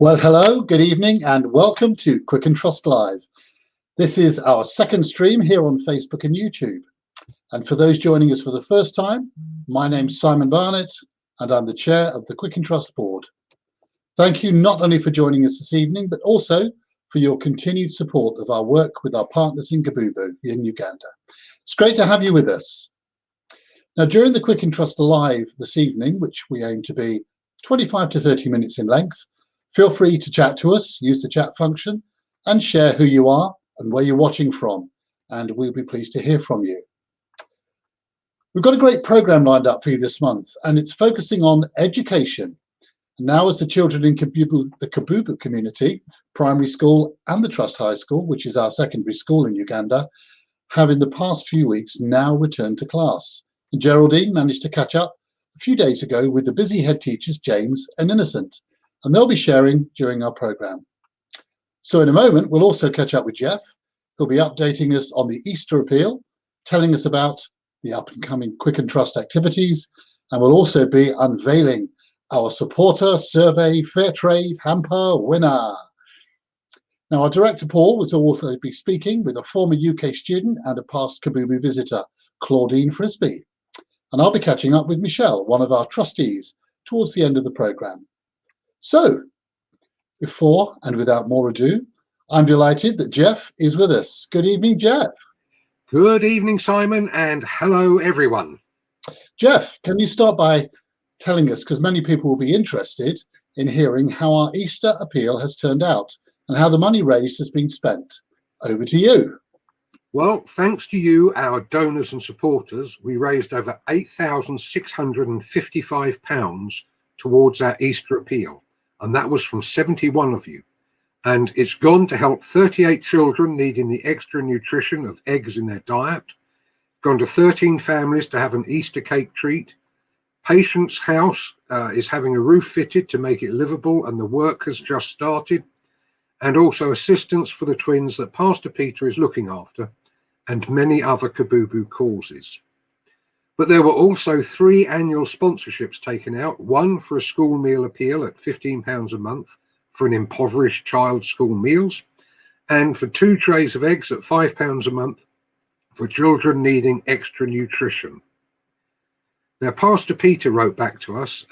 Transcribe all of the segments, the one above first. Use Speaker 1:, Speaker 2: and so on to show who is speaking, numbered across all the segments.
Speaker 1: Well, hello, good evening, and welcome to Quicken Trust Live. This is our second stream here on Facebook and YouTube. And for those joining us for the first time, my name's Simon Barnett, and I'm the chair of the Quicken Trust board. Thank you not only for joining us this evening, but also for your continued support of our work with our partners in Kabubbu in Uganda. It's great to have you with us. Now, during the Quicken Trust Live this evening, which we aim to be 25 to 30 minutes in length, feel free to chat to us, use the chat function, and share who you are and where you're watching from, and we'll be pleased to hear from you. We've got a great program lined up for you this month, and it's focusing on education. Now, as the children in the Kabubbu Community Primary School and the Trust High School, which is our secondary school in Uganda, have in the past few weeks now returned to class. And Geraldine managed to catch up a few days ago with the busy head teachers, James and Innocent, and they'll be sharing during our program. So in a moment, we'll also catch up with Jeff, who'll be updating us on the Easter appeal, telling us about the up-and-coming Quicken Trust activities, and we'll also be unveiling our supporter survey fair trade hamper winner. Now, our director Paul will also be speaking with a former UK student and a past Kabubbu visitor, Claudine Frisby. And I'll be catching up with Michelle, one of our trustees, towards the end of the program. So, before and without more ado, I'm delighted that Jeff is with us. Good evening, Jeff.
Speaker 2: Good evening, Simon, and hello, everyone.
Speaker 1: Jeff, can you start by telling us, because many people will be interested in hearing how our Easter appeal has turned out and how the money raised has been spent. Over to you.
Speaker 2: Well, thanks to you, our donors and supporters, we raised over £8,655 towards our Easter appeal, and that was from 71 of you. And it's gone to help 38 children needing the extra nutrition of eggs in their diet, gone to 13 families to have an Easter cake treat. Patient's house is having a roof fitted to make it livable, and the work has just started, and also assistance for the twins that Pastor Peter is looking after, and many other Kabubbu causes. But there were also 3 annual sponsorships taken out, one for a school meal appeal at £15 a month for an impoverished child's school meals, and for 2 trays of eggs at £5 a month for children needing extra nutrition. Now, Pastor Peter wrote back to us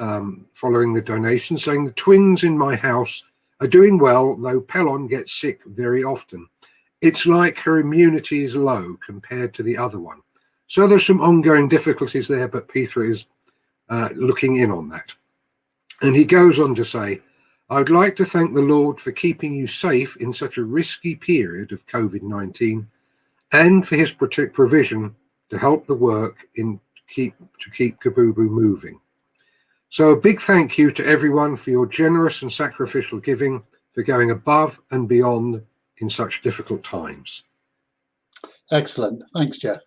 Speaker 2: following the donation saying the twins in my house are doing well, though Pelon gets sick very often. It's like her immunity is low compared to the other one. So there's some ongoing difficulties there, but Peter is looking in on that. And he goes on to say, I would like to thank the Lord for keeping you safe in such a risky period of COVID-19 and for his provision to help the work to keep Kabubbu moving. So a big thank you to everyone for your generous and sacrificial giving, for going above and beyond in such difficult times.
Speaker 1: Excellent. Thanks, Jeff.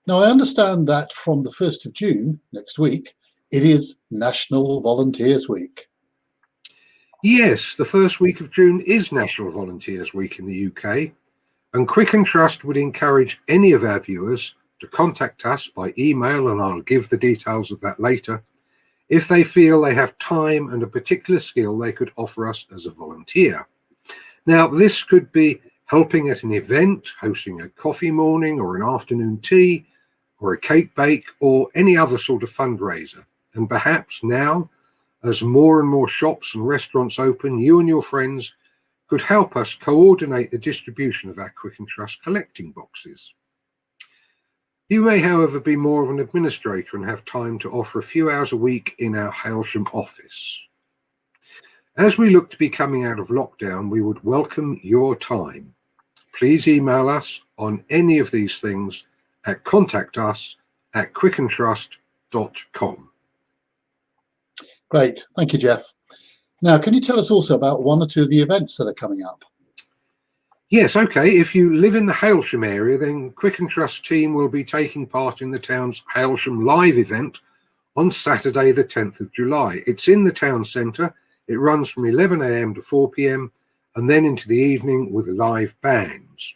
Speaker 1: Now, I understand that from the 1st of June, next week, it is National Volunteers Week.
Speaker 2: Yes, the first week of June is National Volunteers Week in the UK, and Quicken Trust would encourage any of our viewers to contact us by email, and I'll give the details of that later, if they feel they have time and a particular skill they could offer us as a volunteer. Now, this could be helping at an event, hosting a coffee morning or an afternoon tea, or a cake bake, or any other sort of fundraiser. And perhaps now, as more and more shops and restaurants open, you and your friends could help us coordinate the distribution of our Quicken Trust collecting boxes. You may, however, be more of an administrator and have time to offer a few hours a week in our Hailsham office. As we look to be coming out of lockdown, we would welcome your time. Please email us on any of these things at contactus@quickentrust.com.
Speaker 1: Great. Thank you, Jeff. Now, can you tell us also about one or two of the events that are coming up?
Speaker 2: Yes, okay. If you live in the Hailsham area, then Quicken Trust team will be taking part in the town's Hailsham Live event on Saturday, the 10th of July. It's in the town centre. It runs from 11 a.m. to 4 p.m. and then into the evening with live bands.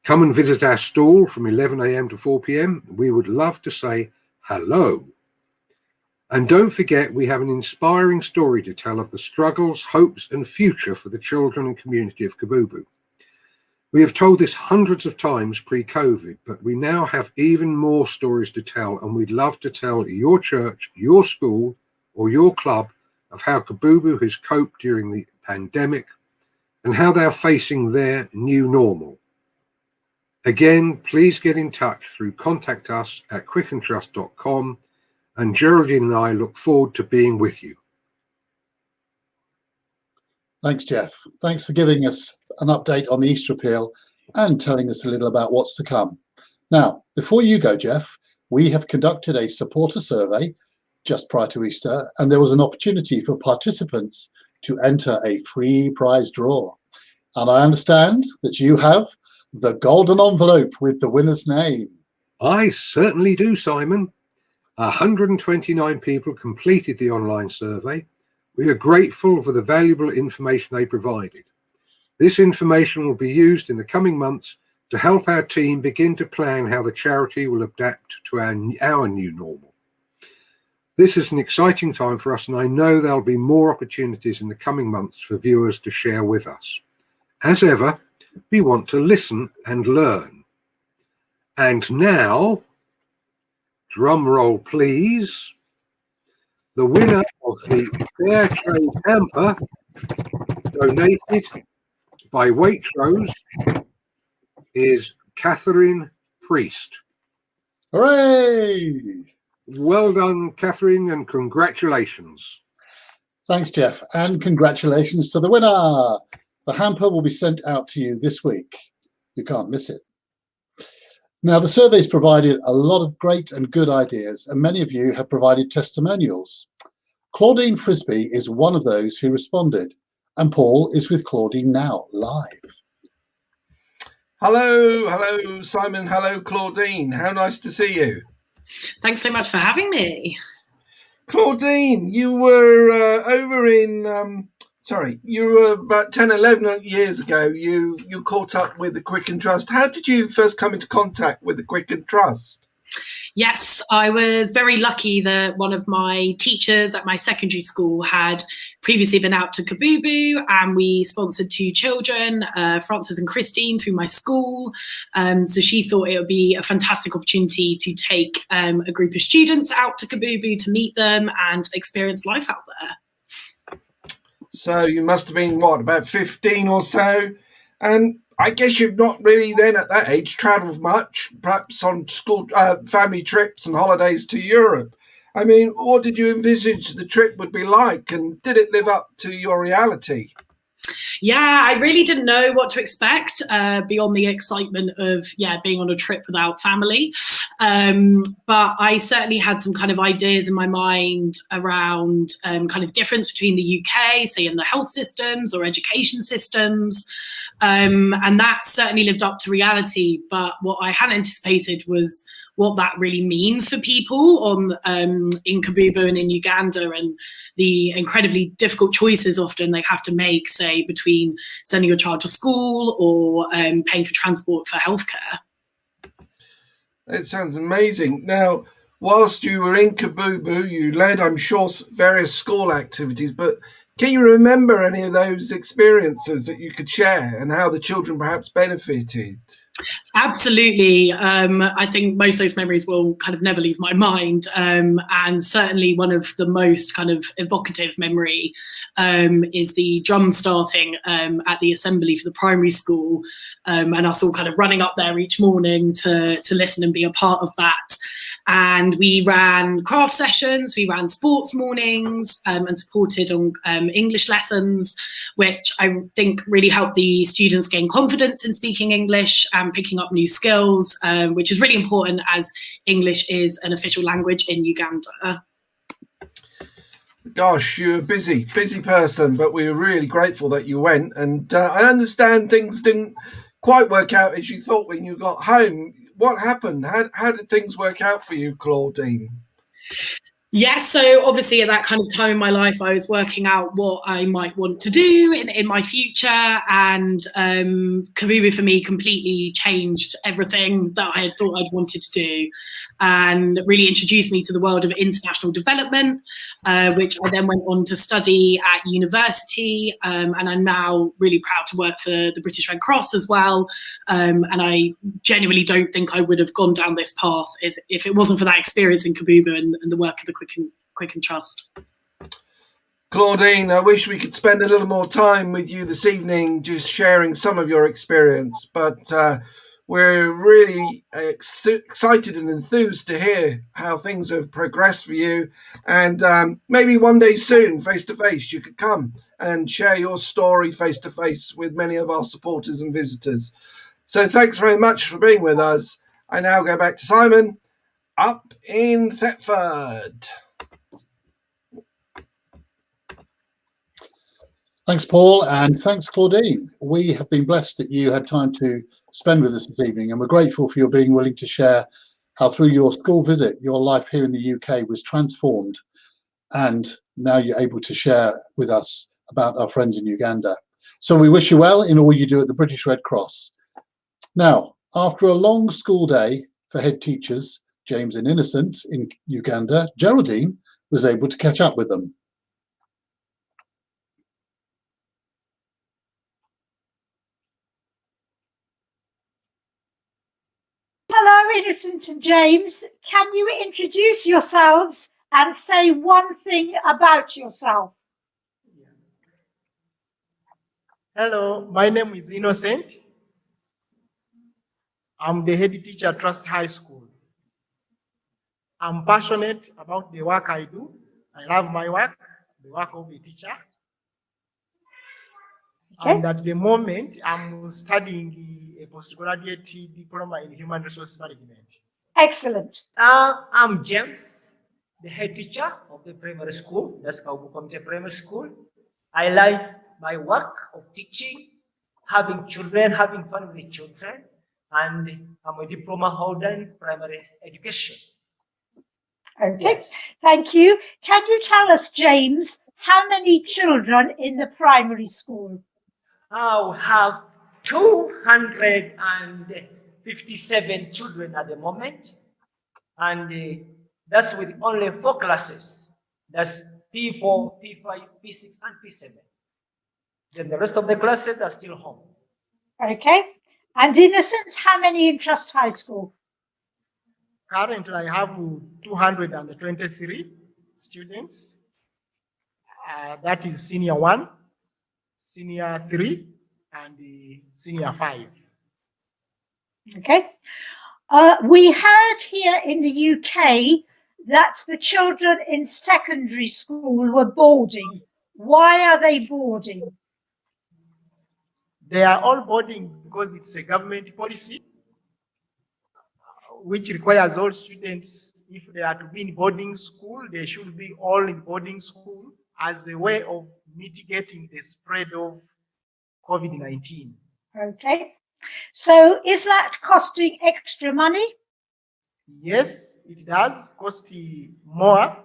Speaker 2: Come and visit our stall from 11 a.m. to 4 p.m. We would love to say hello. And don't forget, we have an inspiring story to tell of the struggles, hopes and future for the children and community of Kabubbu. We have told this hundreds of times pre-COVID, but we now have even more stories to tell, and we'd love to tell your church, your school or your club of how Kabubbu has coped during the pandemic and how they're facing their new normal. Again, please get in touch through contactus@quickentrust.com, and Geraldine and I look forward to being with you.
Speaker 1: Thanks, Jeff. Thanks for giving us an update on the Easter appeal and telling us a little about what's to come. Now, before you go, Jeff, we have conducted a supporter survey just prior to Easter, and there was an opportunity for participants to enter a free prize draw. And I understand that you have the golden envelope with the winner's name.
Speaker 2: I certainly do, Simon. 129 people completed the online survey. We are grateful for the valuable information they provided. This information will be used in the coming months to help our team begin to plan how the charity will adapt to our new normal. This is an exciting time for us, and I know there'll be more opportunities in the coming months for viewers to share with us. As ever, we want to listen and learn. And now, drum roll please, the winner of the Fair Trade hamper donated by Waitrose is Catherine Priest.
Speaker 1: Hooray!
Speaker 2: Well done, Catherine, and congratulations.
Speaker 1: Thanks, Jeff, and congratulations to the winner. The hamper will be sent out to you this week. You can't miss it. Now, the survey's provided a lot of great and good ideas, and many of you have provided testimonials. Claudine Frisby is one of those who responded, and Paul is with Claudine now, live.
Speaker 3: Hello, Simon. Hello, Claudine. How nice to see you.
Speaker 4: Thanks so much for having me.
Speaker 3: Claudine, you were over in, you were about 10, 11 years ago, you caught up with the Quicken Trust. How did you first come into contact with the Quicken Trust?
Speaker 4: Yes, I was very lucky that one of my teachers at my secondary school had previously been out to Kabubbu, and we sponsored 2 children, Francis and Christine, through my school. So she thought it would be a fantastic opportunity to take a group of students out to Kabubbu to meet them and experience life out there.
Speaker 3: So you must have been, what, about 15 or so? And I guess you've not really then at that age travelled much, perhaps on school family trips and holidays to Europe. I mean, what did you envisage the trip would be like, and did it live up to your reality?
Speaker 4: Yeah, I really didn't know what to expect beyond the excitement of being on a trip without family. But I certainly had some kind of ideas in my mind around kind of difference between the UK, say in the health systems or education systems. And that certainly lived up to reality. But what I hadn't anticipated was what that really means for people in Kabubbu and in Uganda, and the incredibly difficult choices often they have to make, say, between sending your child to school or paying for transport for healthcare.
Speaker 3: It sounds amazing. Now, whilst you were in Kabubbu, you led, I'm sure, various school activities, but can you remember any of those experiences that you could share and how the children perhaps benefited?
Speaker 4: Absolutely. I think most of those memories will kind of never leave my mind. And certainly one of the most kind of evocative memory is the drum starting at the assembly for the primary school, and us all kind of running up there each morning to listen and be a part of that. And we ran craft sessions, we ran sports mornings, and supported on English lessons, which I think really helped the students gain confidence in speaking English and picking up new skills, which is really important as English is an official language in Uganda.
Speaker 3: Gosh, you're a busy person, but we were really grateful that you went. And I understand things didn't quite work out as you thought when you got home. What happened? How did things work out for you, Claudine?
Speaker 4: Yes, so obviously at that kind of time in my life, I was working out what I might want to do in my future, and Kabubbu for me completely changed everything that I had thought I'd wanted to do, and really introduced me to the world of international development, which I then went on to study at university, and I'm now really proud to work for the British Red Cross as well, and I genuinely don't think I would have gone down this path if it wasn't for that experience in Kabubbu and the work of the Quicken Trust.
Speaker 3: Claudine, I wish we could spend a little more time with you this evening just sharing some of your experience, but we're really excited and enthused to hear how things have progressed for you, and maybe one day soon, face-to-face, you could come and share your story face-to-face with many of our supporters and visitors. So thanks very much for being with us. I now go back to Simon up in Thetford.
Speaker 1: Thanks, Paul, and thanks, Claudine. We have been blessed that you had time to spend with us this evening, and we're grateful for your being willing to share how through your school visit, your life here in the UK was transformed, and now you're able to share with us about our friends in Uganda. So we wish you well in all you do at the British Red Cross. Now, after a long school day for head teachers, James and Innocent in Uganda, Geraldine was able to catch up with them.
Speaker 5: Hello, Innocent and James. Can you introduce yourselves and say one thing about yourself?
Speaker 6: Hello, my name is Innocent. I'm the head teacher at Trust High School. I'm passionate about the work I do. I love my work, the work of a teacher. Okay. And at the moment, I'm studying a postgraduate diploma in human resource management.
Speaker 5: Excellent.
Speaker 7: I'm James, the head teacher of the primary school, that's Kabubbu Community Primary School. I like my work of teaching, having children, having fun with children, and I'm a diploma holder in primary education.
Speaker 5: Okay, yes. Thank you. Can you tell us, James, how many children in the primary school?
Speaker 7: I have 257 children at the moment. and that's with only 4 classes. That's P4, P5, P6, and P7. Then the rest of the classes are still home.
Speaker 5: Okay. And Innocent, how many in Trust High School?
Speaker 6: Currently, I have 223 students. That is senior 1, senior 3, and senior 5.
Speaker 5: Okay. We heard here in the UK that the children in secondary school were boarding. Why are they boarding?
Speaker 6: They are all boarding because it's a government policy which requires all students, if they are to be in boarding school, they should be all in boarding school as a way of mitigating the spread of COVID-19.
Speaker 5: Okay. So is that costing extra money?
Speaker 6: Yes, it does cost more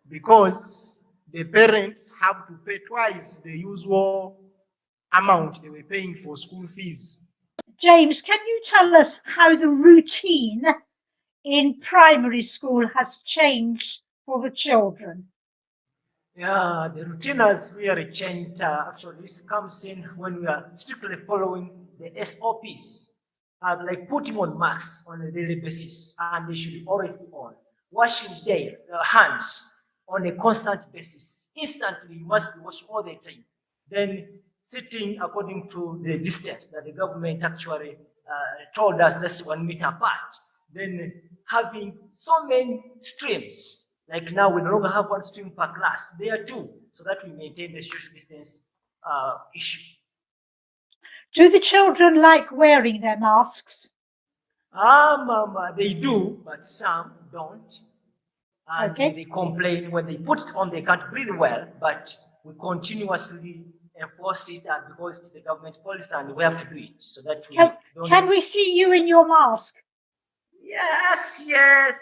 Speaker 6: because the parents have to pay twice the usual amount they were paying for school fees.
Speaker 5: James, can you tell us how the routine in primary school has changed for the children?
Speaker 7: Yeah, the routine has really changed. Actually, this comes in when we are strictly following the SOPs, like putting on masks on a daily basis, and they should always be on. Washing their hands on a constant basis. Instantly, you must be washing all the time. Then sitting according to the distance that the government actually told us, that's 1 meter apart. Then having so many streams. Like now, we no longer have 1 stream per class. There are 2, so that we maintain the social distance issue.
Speaker 5: Do the children like wearing their masks?
Speaker 7: They do, but some don't. And
Speaker 5: Okay.
Speaker 7: they complain when they put it on, they can't breathe well, but we continuously enforce it because it's a government policy and we have to do it so that we don't.
Speaker 5: Can we see you in your mask?
Speaker 7: Yes. James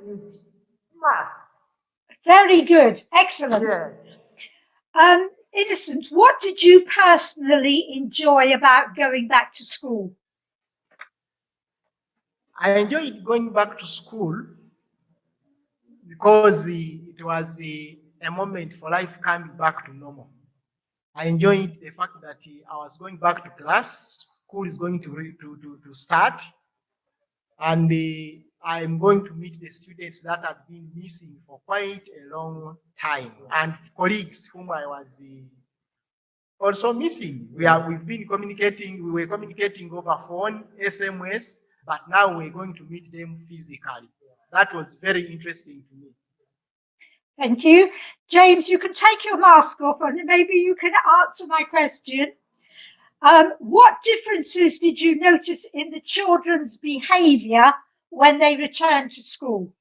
Speaker 7: is mask.
Speaker 5: Very good. Excellent.
Speaker 7: Yes.
Speaker 5: Innocent, what did you personally enjoy about going back to school?
Speaker 6: I enjoyed going back to school because it was a moment for life coming back to normal. I enjoyed the fact that I was going back to class, school is going to start, and I'm going to meet the students that had been missing for quite a long time, and colleagues whom I was also missing. We've been communicating, we were communicating over phone, SMS, but now we're going to meet them physically. That was very interesting to me.
Speaker 5: Thank you. James, you can take your mask off and maybe you can answer my question. What differences did you notice in the children's behaviour when they returned to school?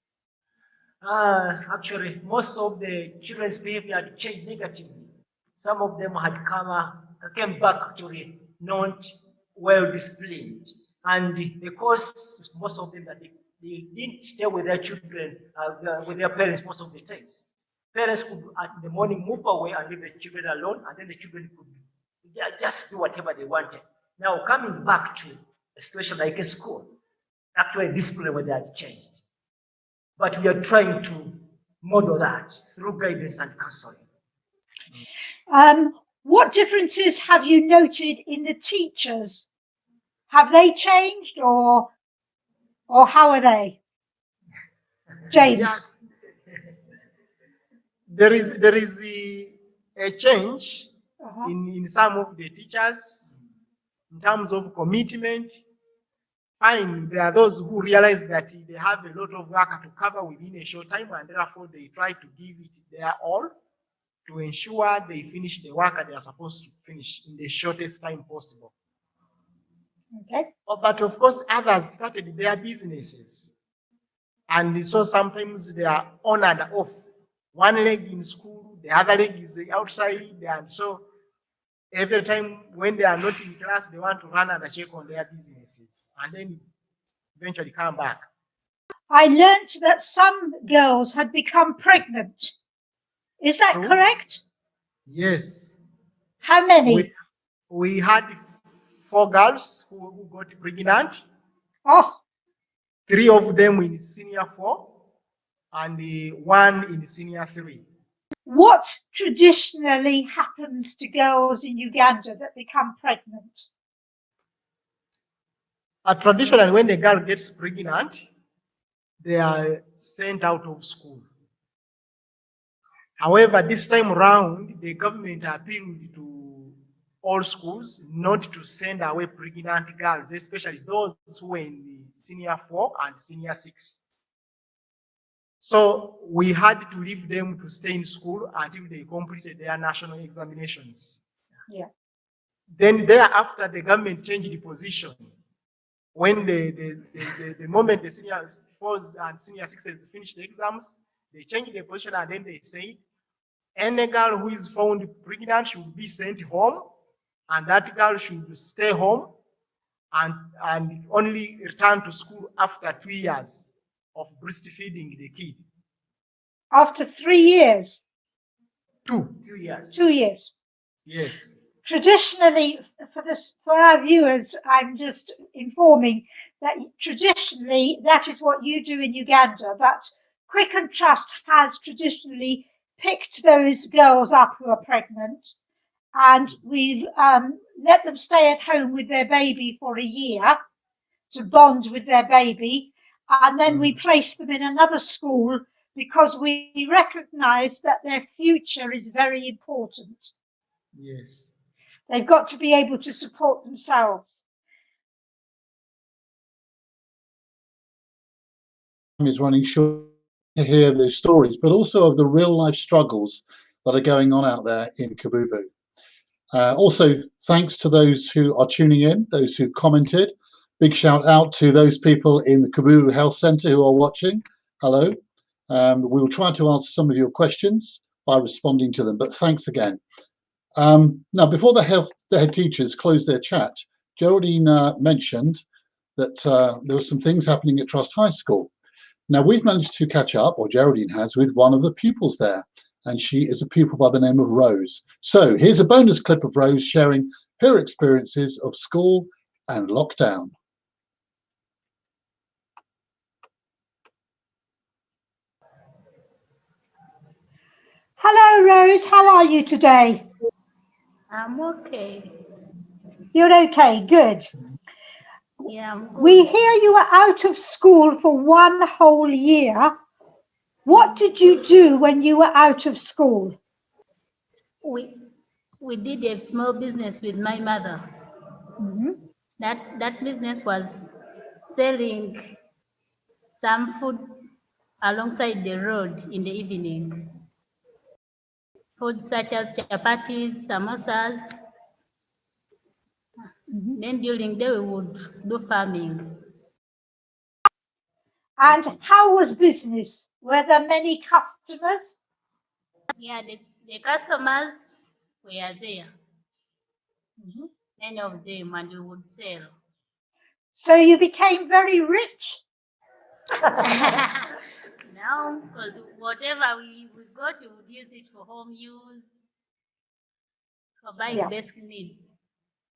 Speaker 7: Actually, most of the children's behavior had changed negatively. Some of them had came back actually not well disciplined. And because most of them that they didn't stay with their children, with their parents most of the times. Parents could in the morning move away and leave the children alone, and then the children could just do whatever they wanted. Now coming back to a situation like a school, actually discipline where they had changed. But we are trying to model that through guidance and counseling.
Speaker 5: What differences have you noted in the teachers? Have they changed or how are they? James?
Speaker 6: Yes. There is a change in some of the teachers in terms of commitment. Fine, there are those who realize that they have a lot of work to cover within a short time, and therefore they try to give it their all to ensure they finish the work that they are supposed to finish in the shortest time possible.
Speaker 5: Okay.
Speaker 6: But of course, others started their businesses, and so sometimes they are on and off. One leg in school, the other leg is outside, and so every time when they are not in class, they want to run and check on their businesses, and then eventually come back.
Speaker 5: I learnt that some girls had become pregnant. Is that
Speaker 6: True.
Speaker 5: correct?
Speaker 6: Yes.
Speaker 5: How many?
Speaker 6: We had 4 girls who got pregnant.
Speaker 5: Oh,
Speaker 6: 3 of them in senior 4 and 1 in senior 3.
Speaker 5: What traditionally happens to girls in Uganda that become pregnant?
Speaker 6: Traditionally, when a girl gets pregnant, they are sent out of school. However, this time around, the government appealed to all schools not to send away pregnant girls, especially those who were in the senior 4 and senior 6. So we had to leave them to stay in school until they completed their national examinations.
Speaker 5: Yeah.
Speaker 6: Then thereafter, the government changed the position. When the moment the senior 4s and senior 6s finished the exams, they changed the position and then they say, any girl who is found pregnant should be sent home, and that girl should stay home and only return to school after 2 years of breastfeeding the kid.
Speaker 5: After 3 years?
Speaker 6: 2
Speaker 7: years.
Speaker 5: 2 years.
Speaker 6: Yes.
Speaker 5: Traditionally, for our viewers, I'm just informing that traditionally that is what you do in Uganda, but Quicken Trust has traditionally picked those girls up who are pregnant, and we let them stay at home with their baby for a year to bond with their baby, and then we place them in another school because we recognize that their future is very important.
Speaker 6: Yes.
Speaker 5: They've got to be able to support themselves.
Speaker 1: Is running short to hear those stories, but also of the real life struggles that are going on out there in Kabubbu. Also, thanks to those who are tuning in, those who commented. Big shout out to those people in the Kabubbu Health Centre who are watching. Hello. We will try to answer some of your questions by responding to them, but thanks again. Now, before the head teachers close their chat, Geraldine mentioned that there were some things happening at Trust High School. Now, we've managed to catch up, or Geraldine has, with one of the pupils there, and she is a pupil by the name of Rose. So here's a bonus clip of Rose sharing her experiences of school and lockdown.
Speaker 5: Hello, Rose. How are you today?
Speaker 8: I'm okay.
Speaker 5: You're okay. Good.
Speaker 8: Yeah, I'm good.
Speaker 5: We hear you were out of school for 1 whole year. What did you do when you were out of school?
Speaker 8: We did a small business with my mother.
Speaker 5: Mm-hmm.
Speaker 8: That business was selling some food alongside the road in the evening. Food such as chapatis, samosas.
Speaker 5: Mm-hmm.
Speaker 8: Then during the day we would do farming.
Speaker 5: And how was business? Were there many customers?
Speaker 8: Yeah, the customers were there.
Speaker 5: Mm-hmm.
Speaker 8: Many of them, and we would sell.
Speaker 5: So you became very rich?
Speaker 8: No, because whatever we got, we would use it for home use, for buying basic needs.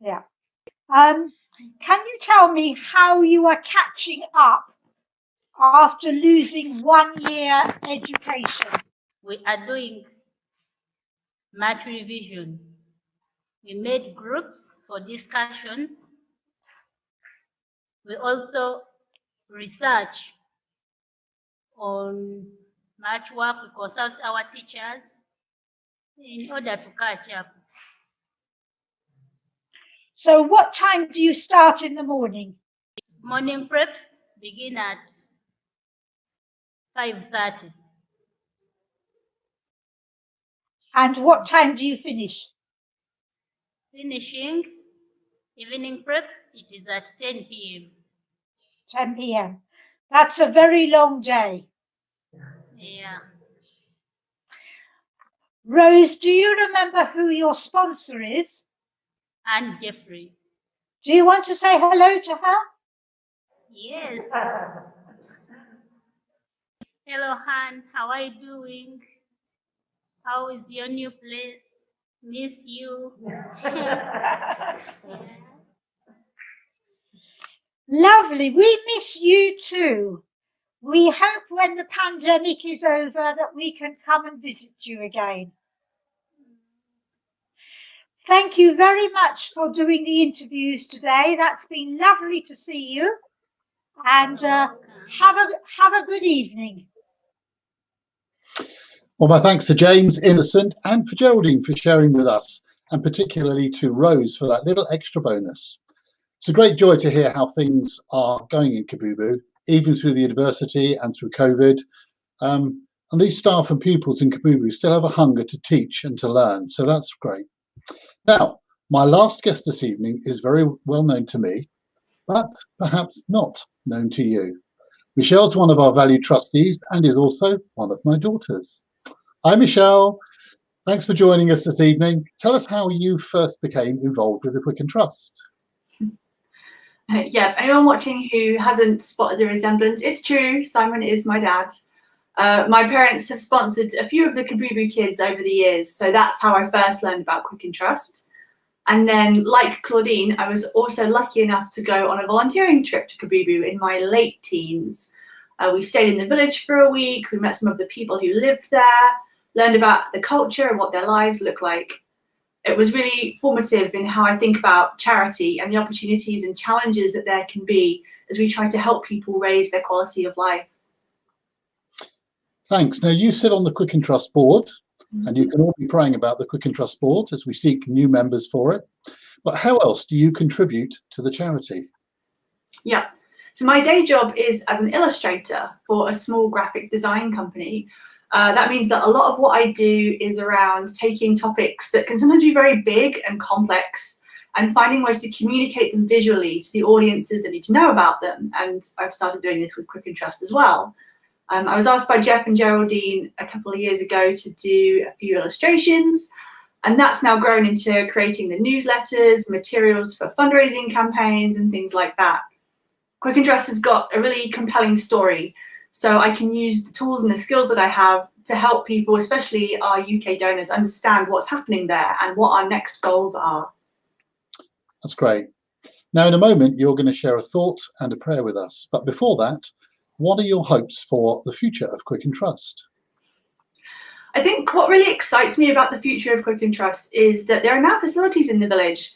Speaker 5: Yeah. Can you tell me how you are catching up after losing 1 year education?
Speaker 8: We are doing math revision. We made groups for discussions. We also research on math work. We consult our teachers in order to catch up.
Speaker 5: So what time do you start in the morning?
Speaker 8: Morning preps begin at 5:30.
Speaker 5: And what time do you finish?
Speaker 8: Finishing evening preps, it is at 10 p.m.
Speaker 5: 10 p.m. That's a very long day.
Speaker 8: Yeah.
Speaker 5: Rose, do you remember who your sponsor is?
Speaker 8: And Jeffrey.
Speaker 5: Do you want to say hello to her?
Speaker 8: Yes. Hello, Han. How are you doing? How is your new place? Miss you. Yeah.
Speaker 5: Lovely. We miss you too. We hope when the pandemic is over that we can come and visit you again. Thank you very much for doing the interviews today. That's been lovely to see you. And have a good evening.
Speaker 1: Well, my thanks to James, Innocent, and for Geraldine for sharing with us, and particularly to Rose for that little extra bonus. It's a great joy to hear how things are going in Kabubbu, even through the adversity and through COVID. And these staff and pupils in Kabubbu still have a hunger to teach and to learn, so that's great. Now, my last guest this evening is very well known to me, but perhaps not known to you. Michelle's one of our valued trustees and is also one of my daughters. Hi, Michelle. Thanks for joining us this evening. Tell us how you first became involved with the Quicken Trust.
Speaker 9: Yeah, anyone watching who hasn't spotted the resemblance, it's true, Simon is my dad. My parents have sponsored a few of the Kabubbu kids over the years, so that's how I first learned about Quicken Trust. And then, like Claudine, I was also lucky enough to go on a volunteering trip to Kabubbu in my late teens. We stayed in the village for a week, we met some of the people who lived there, learned about the culture and what their lives look like. It was really formative in how I think about charity and the opportunities and challenges that there can be as we try to help people raise their quality of life.
Speaker 1: Thanks. Now, you sit on the Quicken Trust board, and you can all be praying about the Quicken Trust board as we seek new members for it. But how else do you contribute to the charity?
Speaker 9: Yeah, so my day job is as an illustrator for a small graphic design company. That means that a lot of what I do is around taking topics that can sometimes be very big and complex and finding ways to communicate them visually to the audiences that need to know about them. And I've started doing this with Quicken Trust as well. I was asked by Jeff and Geraldine a couple of years ago to do a few illustrations, and that's now grown into creating the newsletters, materials for fundraising campaigns and things like that. Quicken Trust has got a really compelling story, so I can use the tools and the skills that I have to help people, especially our UK donors, understand what's happening there and what our next goals are.
Speaker 1: That's great. Now, in a moment, you're going to share a thought and a prayer with us. But before that, what are your hopes for the future of Quicken Trust?
Speaker 9: I think what really excites me about the future of Quicken Trust is that there are now facilities in the village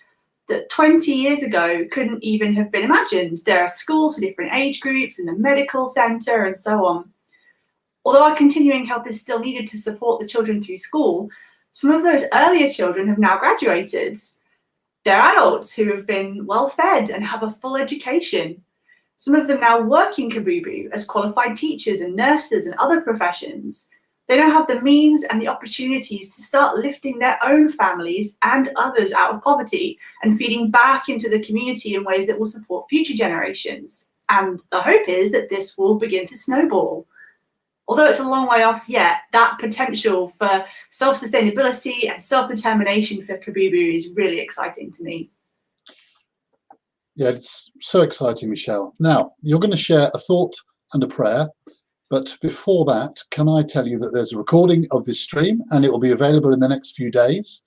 Speaker 9: that 20 years ago couldn't even have been imagined. There are schools for different age groups and a medical centre and so on. Although our continuing help is still needed to support the children through school, some of those earlier children have now graduated. They're adults who have been well fed and have a full education. Some of them now work in Kabubbu as qualified teachers and nurses and other professions. They now have the means and the opportunities to start lifting their own families and others out of poverty and feeding back into the community in ways that will support future generations. And the hope is that this will begin to snowball. Although it's a long way off yet, that potential for self-sustainability and self-determination for Kabubbu is really exciting to me.
Speaker 1: Yeah, it's so exciting, Michelle. Now, you're going to share a thought and a prayer, but before that, can I tell you that there's a recording of this stream and it will be available in the next few days.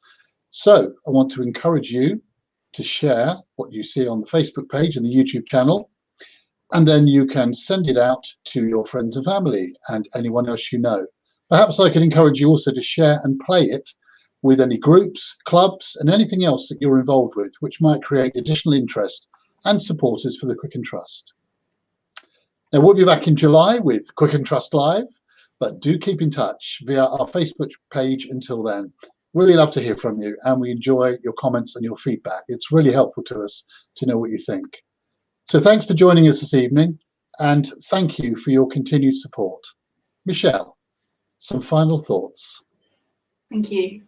Speaker 1: So I want to encourage you to share what you see on the Facebook page and the YouTube channel, and then you can send it out to your friends and family and anyone else you know. Perhaps I can encourage you also to share and play it with any groups, clubs, and anything else that you're involved with, which might create additional interest and supporters for the Quicken Trust. Now, we'll be back in July with Quicken Trust Live, but do keep in touch via our Facebook page until then. Really love to hear from you, and we enjoy your comments and your feedback. It's really helpful to us to know what you think. So thanks for joining us this evening, and thank you for your continued support. Michelle, some final thoughts.
Speaker 9: Thank you.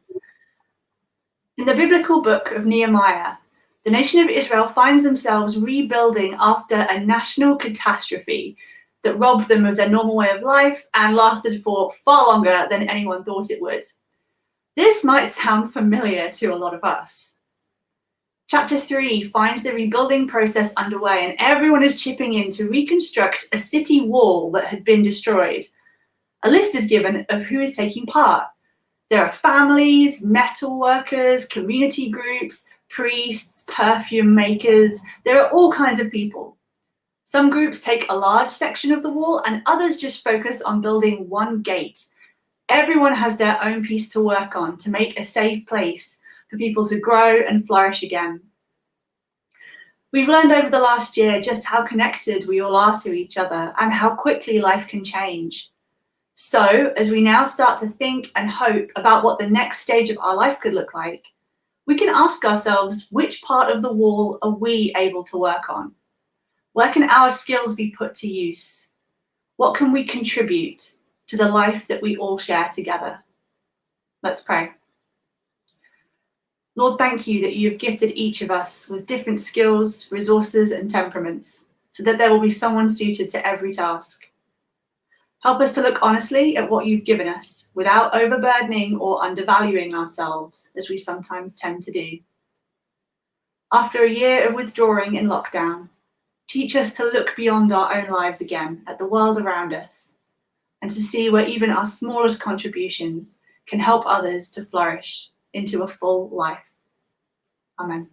Speaker 9: In the biblical book of Nehemiah, the nation of Israel finds themselves rebuilding after a national catastrophe that robbed them of their normal way of life and lasted for far longer than anyone thought it would. This might sound familiar to a lot of us. Chapter 3 finds the rebuilding process underway, and everyone is chipping in to reconstruct a city wall that had been destroyed. A list is given of who is taking part. There are families, metal workers, community groups, priests, perfume makers. There are all kinds of people. Some groups take a large section of the wall and others just focus on building one gate. Everyone has their own piece to work on to make a safe place for people to grow and flourish again. We've learned over the last year just how connected we all are to each other and how quickly life can change. So, as we now start to think and hope about what the next stage of our life could look like, we can ask ourselves, which part of the wall are we able to work on? Where can our skills be put to use? What can we contribute to the life that we all share together? Let's pray. Lord, thank you that you have gifted each of us with different skills, resources, and temperaments, so that there will be someone suited to every task. Help us to look honestly at what you've given us, without overburdening or undervaluing ourselves, as we sometimes tend to do. After a year of withdrawing in lockdown, teach us to look beyond our own lives again at the world around us, and to see where even our smallest contributions can help others to flourish into a full life. Amen.